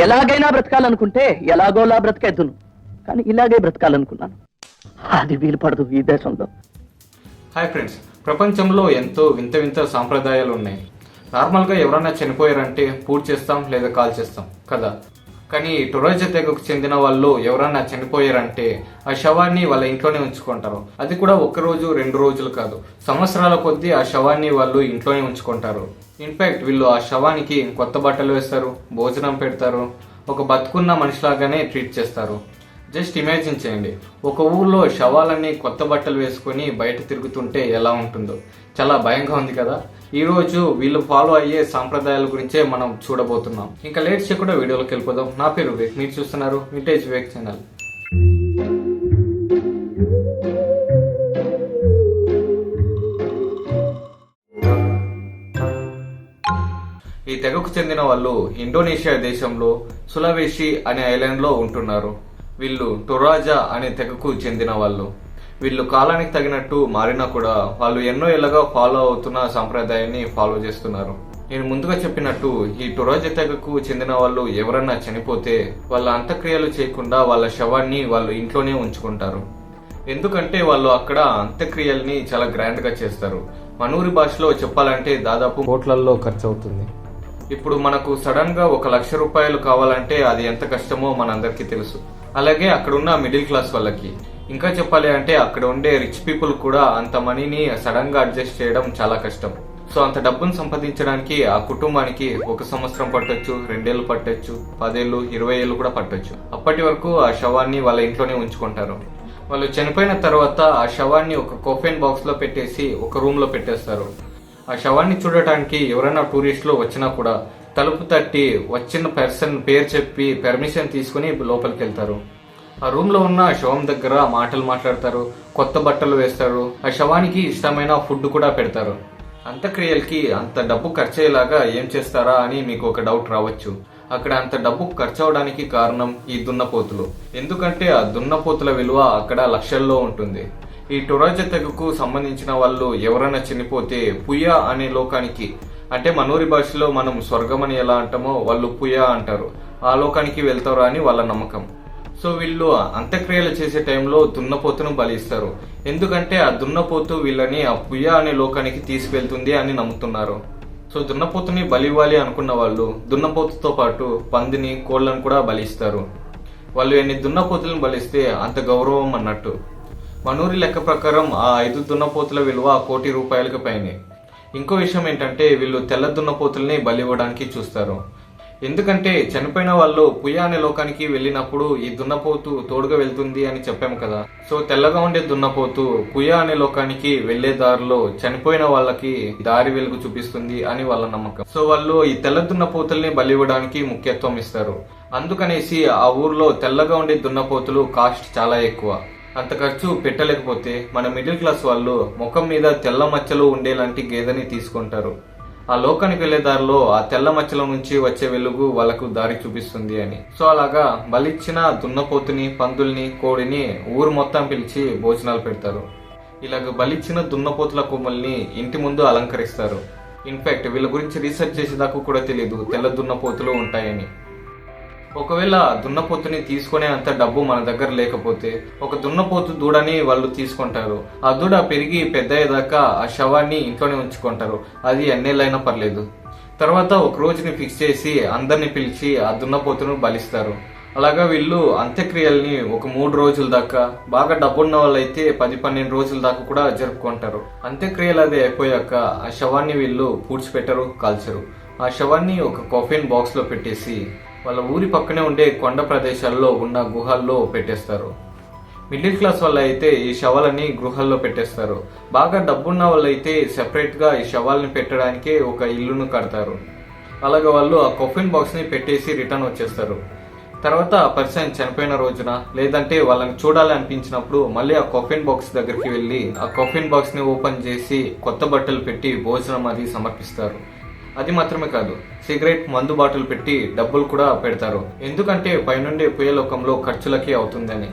ఎలాగైనా బ్రతకాలనుకుంటే ఎలాగోలా బ్రతికేద్దును, కానీ ఇలాగే బ్రతకాలనుకున్నాను. అది వీలు పడదు ఈ దేశంలో. హాయ్ ఫ్రెండ్స్, ప్రపంచంలో ఎంతో వింత వింత సాంప్రదాయాలు ఉన్నాయి. నార్మల్గా ఎవరైనా చనిపోయారంటే పూజ చేస్తాం లేదా కాల్ చేస్తాం కదా. కానీ టొరాజో తెగకు చెందిన వాళ్ళు ఎవరైనా చనిపోయారంటే ఆ శవాన్ని వాళ్ళ ఇంట్లోనే ఉంచుకుంటారు. అది కూడా 1 రోజు 2 రోజులు కాదు, సంవత్సరాల కొద్దీ ఆ శవాన్ని వాళ్ళు ఇంట్లోనే ఉంచుకుంటారు. ఇన్ఫాక్ట్ వీళ్ళు ఆ శవానికి కొత్త బట్టలు వేస్తారు, భోజనం పెడతారు, ఒక బతుకున్న మనిషిలాగానే ట్రీట్ చేస్తారు. జస్ట్ ఇమాజిన్ చేయండి, ఒక ఊర్లో శవాలన్నీ కొత్త బట్టలు వేసుకొని బయట తిరుగుతుంటే ఎలా ఉంటుందో. చాలా భయంగా ఉంది కదా. ఈ రోజు వీళ్ళు ఫాలో అయ్యే సాంప్రదాయాల గురించే మనం చూడబోతున్నాం. ఇంకా లేట్ చేయకుండా వీడియోలోకి వెళ్ళిపోదాం. నా పేరు వివేక్, మీరు చూస్తున్నారు వింటేజ్ వివేక్ ఛానల్. ఈ తెగకు చెందిన వాళ్ళు ఇండోనేషియా దేశంలో సులవేషి అనే ఐలాండ్ లో ఉంటున్నారు. వీళ్ళు టొరాజో అనే తెగకు చెందిన వాళ్ళు. వీళ్ళు కాలానికి తగినట్టు మారినా కూడా వాళ్ళు ఎన్నో ఏళ్ళగా ఫాలో అవుతున్న సాంప్రదాయాన్ని ఫాలో చేస్తున్నారు. నేను ముందుగా చెప్పినట్టు ఈ టొరాజో తెగకు చెందిన వాళ్ళు ఎవరన్నా చనిపోతే వాళ్ళ అంత్యక్రియలు చేయకుండా వాళ్ళ శవాన్ని వాళ్ళు ఇంట్లోనే ఉంచుకుంటారు. ఎందుకంటే వాళ్ళు అక్కడ అంత్యక్రియల్ని చాలా గ్రాండ్ గా చేస్తారు. మనూరి భాషలో చెప్పాలంటే దాదాపు కోట్లల్లో ఖర్చు అవుతుంది. ఇప్పుడు మనకు సడన్ గా 1,00,000 రూపాయలు కావాలంటే అది ఎంత కష్టమో మనందరికీ తెలుసు. అలాగే అక్కడ ఉన్న మిడిల్ క్లాస్ వాళ్ళకి, ఇంకా చెప్పాలి అంటే అక్కడ ఉండే రిచ్ పీపుల్ కూడా అంత మనీని సడన్ గా అడ్జస్ట్ చేయడం చాలా కష్టం. సో అంత డబ్బును సంపాదించడానికి ఆ కుటుంబానికి 1 సంవత్సరం పట్టొచ్చు, 2 ఏళ్ళు పట్టొచ్చు, 10 ఏళ్ళు, 20 ఏళ్ళు కూడా పట్టొచ్చు. అప్పటి వరకు ఆ శవాన్ని వాళ్ళ ఇంట్లోనే ఉంచుకుంటారు. వాళ్ళు చనిపోయిన తర్వాత ఆ శవాన్ని ఒక కోఫెన్ బాక్స్ లో పెట్టేసి ఒక రూమ్ లో పెట్టేస్తారు. ఆ శవాన్ని చూడటానికి ఎవరైనా టూరిస్టులు వచ్చినా కూడా తలుపు తట్టి వచ్చిన పర్సన్ పేరు చెప్పి పర్మిషన్ తీసుకుని లోపలికి వెళ్తారు. ఆ రూమ్ లో ఉన్న శవం దగ్గర మాటలు మాట్లాడతారు, కొత్త బట్టలు వేస్తారు, ఆ శవానికి ఇష్టమైన ఫుడ్ కూడా పెడతారు. అంత్యక్రియలకి అంత డబ్బు ఖర్చు అయ్యేలాగా ఏం చేస్తారా అని మీకు ఒక డౌట్ రావచ్చు. అక్కడ అంత డబ్బు ఖర్చు అవడానికి కారణం ఈ దున్నపోతులు. ఎందుకంటే ఆ దున్నపోతుల విలువ అక్కడ లక్షల్లో ఉంటుంది. ఈ టొరాజో తెగకు సంబంధించిన వాళ్ళు ఎవరైనా చనిపోతే పుయ్య అనే లోకానికి, అంటే మనూరి భాషలో మనం స్వర్గం అని ఎలా అంటామో వాళ్ళు పుయ్య అంటారు, ఆ లోకానికి వెళ్తారు అని వాళ్ళ నమ్మకం. సో వీళ్ళు అంత్యక్రియలు చేసే టైంలో దున్నపోతును బలిస్తారు. ఎందుకంటే ఆ దున్నపోతు వీళ్ళని ఆ పుయ్య అనే లోకానికి తీసుకెళ్తుంది అని నమ్ముతున్నారు. సో దున్నపోతుని బలి ఇవ్వాలి అనుకున్న వాళ్ళు దున్నపోతుతో పాటు పందిని, కోళ్లను కూడా బలిస్తారు. వాళ్ళు ఎన్ని దున్నపోతులను బలిస్తే అంత గౌరవం అన్నట్టు. మనూరి లెక్క ప్రకారం ఆ 5 దున్నపోతుల విలువ 1 కోటి రూపాయలకు పైనే. ఇంకో విషయం ఏంటంటే వీళ్ళు తెల్ల దున్నపోతుల్ని బలి ఇవ్వడానికి చూస్తారు. ఎందుకంటే చనిపోయిన వాళ్ళు పుయ్య అనే లోకానికి వెళ్ళినప్పుడు ఈ దున్నపోతు తోడుగా వెళ్తుంది అని చెప్పాము కదా. సో తెల్లగా ఉండే దున్నపోతు పుయ్య అనే లోకానికి వెళ్లే దారిలో చనిపోయిన వాళ్ళకి దారి వెలుగు చూపిస్తుంది అని వాళ్ళ నమ్మకం. సో వాళ్ళు ఈ తెల్ల దున్నపోతుల్ని బలి ఇవ్వడానికి ముఖ్యత్వం ఇస్తారు. అందుకనేసి ఆ ఊర్లో తెల్లగా ఉండే దున్నపోతులు కాస్ట్ చాలా ఎక్కువ. అంత ఖర్చు పెట్టలేకపోతే మన మిడిల్ క్లాస్ వాళ్ళు ముఖం మీద తెల్ల మచ్చలు ఉండేలాంటి గేదెని తీసుకుంటారు. ఆ లోకానికి వెళ్లే దారిలో ఆ తెల్ల మచ్చల నుంచి వచ్చే వెలుగు వాళ్ళకు దారి చూపిస్తుంది అని. సో అలాగా బలిచ్చిన దున్నపోతుని, పందుల్ని, కోడిని ఊరు మొత్తం పిలిచి భోజనాలు పెడతారు. ఇలాగ బలిచ్చిన దున్నపోతుల కొమ్మల్ని ఇంటి ముందు అలంకరిస్తారు. ఇన్ఫాక్ట్ వీళ్ళ గురించి రీసెర్చ్ చేసేదాకా కూడా తెలియదు తెల్ల దున్నపోతులు ఉంటాయని. ఒకవేళ దున్నపోతుని తీసుకునే అంత డబ్బు మన దగ్గర లేకపోతే ఒక దున్నపోతు దూడని వాళ్ళు తీసుకుంటారు. ఆ దూడ పెరిగి పెద్ద అయ్యేదాకా ఆ శవాన్ని ఇంట్లోనే ఉంచుకుంటారు. అది ఎన్నేళ్ళైనా పర్లేదు. తర్వాత ఒక రోజుని ఫిక్స్ చేసి అందరిని పిలిచి ఆ దున్నపోతును బలిస్తారు. అలాగా వీళ్ళు అంత్యక్రియల్ని ఒక 3 రోజుల దాకా, బాగా డబ్బున్న వాళ్ళైతే 10-12 రోజుల దాకా కూడా జరుపుకుంటారు. అంత్యక్రియలు అది అయిపోయాక ఆ శవాన్ని వీళ్ళు పూడ్చిపెట్టరు, కాల్చరు. ఆ శవాన్ని ఒక కోఫెన్ బాక్స్ లో పెట్టేసి వాళ్ళ ఊరి పక్కనే ఉండే కొండ ప్రదేశాల్లో ఉన్న గుహల్లో పెట్టేస్తారు. మిడిల్ క్లాస్ వాళ్ళు అయితే ఈ శవాలని గృహాల్లో పెట్టేస్తారు. బాగా డబ్బున్న వాళ్ళు అయితే సెపరేట్ గా ఈ శవాలని పెట్టడానికే ఒక ఇల్లును కడతారు. అలాగే వాళ్ళు ఆ కోఫిన్ బాక్స్ ని పెట్టేసి రిటర్న్ వచ్చేస్తారు. తర్వాత ఆ పర్సన్ చనిపోయిన రోజున లేదంటే వాళ్ళని చూడాలి అనిపించినప్పుడు మళ్ళీ ఆ కోఫిన్ బాక్స్ దగ్గరికి వెళ్ళి ఆ కోఫిన్ బాక్స్ ని ఓపెన్ చేసి కొత్త బట్టలు పెట్టి భోజనం అది సమర్పిస్తారు. అది మాత్రమే కాదు, సిగరెట్, మందు బాటిల్ పెట్టి డబ్బులు కూడా పెడతారు. ఎందుకంటే పైనుండే పుయ్యలోకంలో ఖర్చులకి అవుతుందని.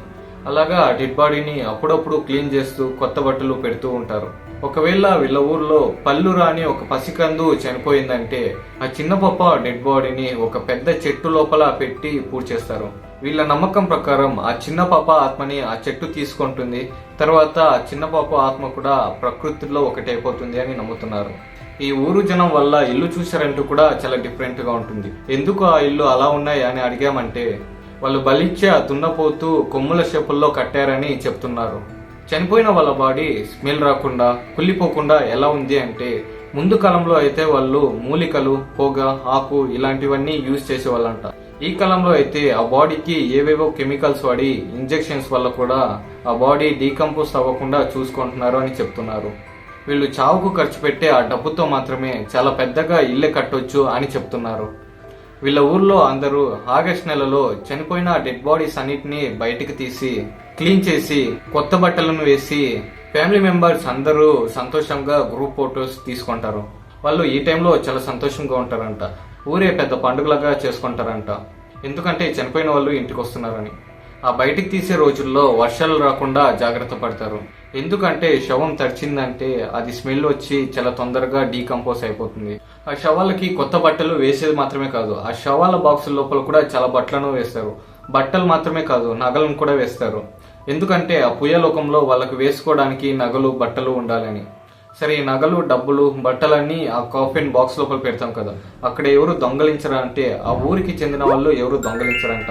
అలాగా డెడ్ బాడీని అప్పుడప్పుడు క్లీన్ చేస్తూ కొత్త బట్టలు పెడుతూ ఉంటారు. ఒకవేళ వీళ్ళ ఊర్లో పళ్ళు రాని ఒక పసికందు చనిపోయిందంటే ఆ చిన్న పాప డెడ్ బాడీని ఒక పెద్ద చెట్టు లోపల పెట్టి పూజ చేస్తారు. వీళ్ళ నమ్మకం ప్రకారం ఆ చిన్న పాప ఆత్మని ఆ చెట్టు తీసుకుంటుంది. తర్వాత ఆ చిన్న పాప ఆత్మ కూడా ప్రకృతిలో ఒకటైపోతుంది అని నమ్ముతున్నారు. ఈ ఊరు జనం వల్ల ఇల్లు చూసారంటూ కూడా చాలా డిఫరెంట్ గా ఉంటుంది. ఎందుకు ఆ ఇల్లు అలా ఉన్నాయి అని అడిగామంటే వాళ్ళు బలిచ్చే ఆ దున్నపోతూ కొమ్ముల షేపుల్లో కట్టారని చెప్తున్నారు. చనిపోయిన వాళ్ళ బాడీ స్మెల్ రాకుండా కుళ్ళిపోకుండా ఎలా ఉంది అంటే ముందు కాలంలో అయితే వాళ్ళు మూలికలు, పొగ, ఆకు ఇలాంటివన్నీ యూజ్ చేసేవాళ్ళంట. ఈ కాలంలో అయితే ఆ బాడీకి ఏవేవో కెమికల్స్ వాడి ఇంజెక్షన్స్ వల్ల కూడా ఆ బాడీ డీకంపోజ్ అవ్వకుండా చూసుకుంటున్నారు అని చెప్తున్నారు. వీళ్ళు చావుకు ఖర్చు పెట్టే ఆ డబ్బుతో మాత్రమే చాలా పెద్దగా ఇల్లే కట్టొచ్చు అని చెప్తున్నారు. వీళ్ళ ఊర్లో అందరూ ఆగస్ట్ నెలలో చనిపోయిన డెడ్ బాడీస్ అన్నిటిని బయటికి తీసి క్లీన్ చేసి కొత్త బట్టలను వేసి ఫ్యామిలీ మెంబర్స్ అందరూ సంతోషంగా గ్రూప్ ఫొటోస్ తీసుకుంటారు. వాళ్ళు ఈ టైంలో చాలా సంతోషంగా ఉంటారంట. ఊరే పెద్ద పండుగలాగా చేసుకుంటారంట. ఎందుకంటే చనిపోయిన వాళ్ళు ఇంటికి వస్తున్నారని. ఆ బయటికి తీసే రోజుల్లో వర్షాలు రాకుండా జాగ్రత్త పడతారు. ఎందుకంటే శవం తడిచిందంటే అది స్మెల్ వచ్చి చాలా తొందరగా డీకంపోజ్ అయిపోతుంది. ఆ శవాలకి కొత్త బట్టలు వేసేది మాత్రమే కాదు, ఆ శవాల బాక్సుల లోపల కూడా చాలా బట్టలను వేస్తారు. బట్టలు మాత్రమే కాదు, నగలను కూడా వేస్తారు. ఎందుకంటే ఆ పుయ్యలోకంలో వాళ్ళకు వేసుకోవడానికి నగలు, బట్టలు ఉండాలని. సరే, ఈ నగలు, డబ్బులు, బట్టలన్నీ ఆ కాఫిన్ బాక్స్ లోపల పెడతాం కదా, అక్కడ ఎవరు దొంగలించరా అంటే ఆ ఊరికి చెందిన వాళ్ళు ఎవరు దొంగలించరంట.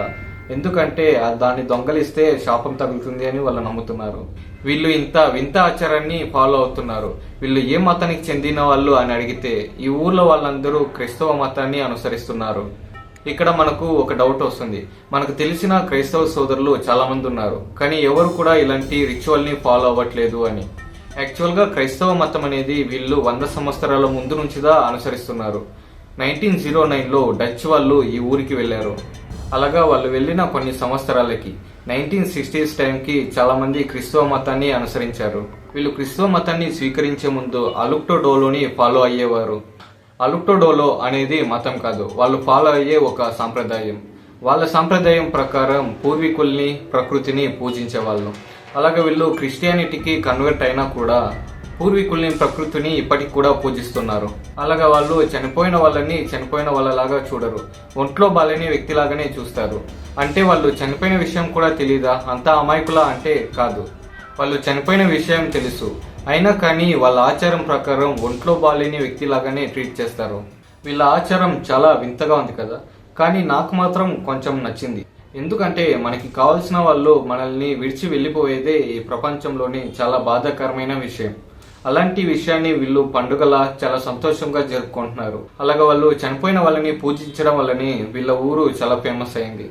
ఎందుకంటే దాన్ని దొంగలిస్తే శాపం తగులుతుంది అని వాళ్ళు నమ్ముతున్నారు. వీళ్ళు ఇంత వింత ఆచారాన్ని ఫాలో అవుతున్నారు. వీళ్ళు ఏ మతానికి చెందిన వాళ్ళు అని అడిగితే ఈ ఊర్లో వాళ్ళందరూ క్రైస్తవ మతాన్ని అనుసరిస్తున్నారు. ఇక్కడ మనకు ఒక డౌట్ వస్తుంది. మనకు తెలిసిన క్రైస్తవ సోదరులు చాలా మంది ఉన్నారు, కానీ ఎవరు కూడా ఇలాంటి రిచువల్ ని ఫాలో అవ్వట్లేదు అని. యాక్చువల్ గా క్రైస్తవ మతం అనేది వీళ్ళు 100 సంవత్సరాల ముందు నుంచిదా అనుసరిస్తున్నారు. 1909లో డచ్ వాళ్ళు ఈ ఊరికి వెళ్లారు. అలాగా వాళ్ళు వెళ్ళిన కొన్ని సంవత్సరాలకి 1960s టైంకి చాలా మంది క్రైస్తవ మతాన్ని అనుసరించారు. వీళ్ళు క్రైస్తవ మతాన్ని స్వీకరించే ముందు అలుక్టో డోలోని ఫాలో అయ్యేవారు. అలుక్టో డోలో అనేది మతం కాదు, వాళ్ళు ఫాలో అయ్యే ఒక సాంప్రదాయం. వాళ్ళ సాంప్రదాయం ప్రకారం పూర్వీకుల్ని, ప్రకృతిని పూజించేవాళ్ళు. అలాగే వీళ్ళు క్రిస్టియానిటీకి కన్వర్ట్ అయినా కూడా పూర్వీకుల్ని, ప్రకృతిని ఇప్పటికి కూడా పూజిస్తున్నారు. అలాగా వాళ్ళు చనిపోయిన వాళ్ళని చనిపోయిన వాళ్ళలాగా చూడరు, ఒంట్లో బాలేని వ్యక్తిలాగానే చూస్తారు. అంటే వాళ్ళు చనిపోయిన విషయం కూడా తెలీదా, అంతా అమాయకులా అంటే కాదు. వాళ్ళు చనిపోయిన విషయం తెలుసు, అయినా కానీ వాళ్ళ ఆచారం ప్రకారం ఒంట్లో బాలేని వ్యక్తిలాగానే ట్రీట్ చేస్తారు. వీళ్ళ ఆచారం చాలా వింతగా ఉంది కదా, కానీ నాకు మాత్రం కొంచెం నచ్చింది. ఎందుకంటే మనకి కావాల్సిన వాళ్ళు మనల్ని విడిచి వెళ్ళిపోయేదే ఈ ప్రపంచంలోని చాలా బాధాకరమైన విషయం. అలాంటి విషయాన్ని వీళ్ళు పండుగలా చాలా సంతోషంగా జరుపుకుంటున్నారు. అలాగే వాళ్ళు చనిపోయిన వాళ్ళని పూజించడం వల్లనే వీళ్ళ ఊరు చాలా ఫేమస్ అయింది.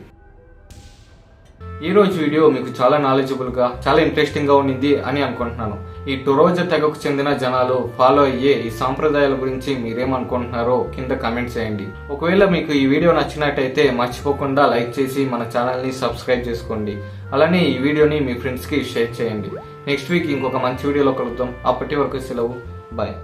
ఈ రోజు వీడియో మీకు చాలా నాలెడ్జబుల్ గా, చాలా ఇంట్రెస్టింగ్ గా ఉండింది అని అనుకుంటున్నాను. ఈ టొరోజా తెగకు చెందిన జనాలు ఫాలో అయ్యే ఈ సాంప్రదాయాల గురించి మీరేమనుకుంటున్నారో కింద కామెంట్ చేయండి. ఒకవేళ మీకు ఈ వీడియో నచ్చినట్టయితే మర్చిపోకుండా లైక్ చేసి మన ఛానల్ ని సబ్స్క్రైబ్ చేసుకోండి. అలానే ఈ వీడియోని మీ ఫ్రెండ్స్ కి షేర్ చేయండి. నెక్స్ట్ వీక్ ఇంకొక మంచి వీడియోలో కలుద్దాం. అప్పటి వరకు సెలవు, బాయ్.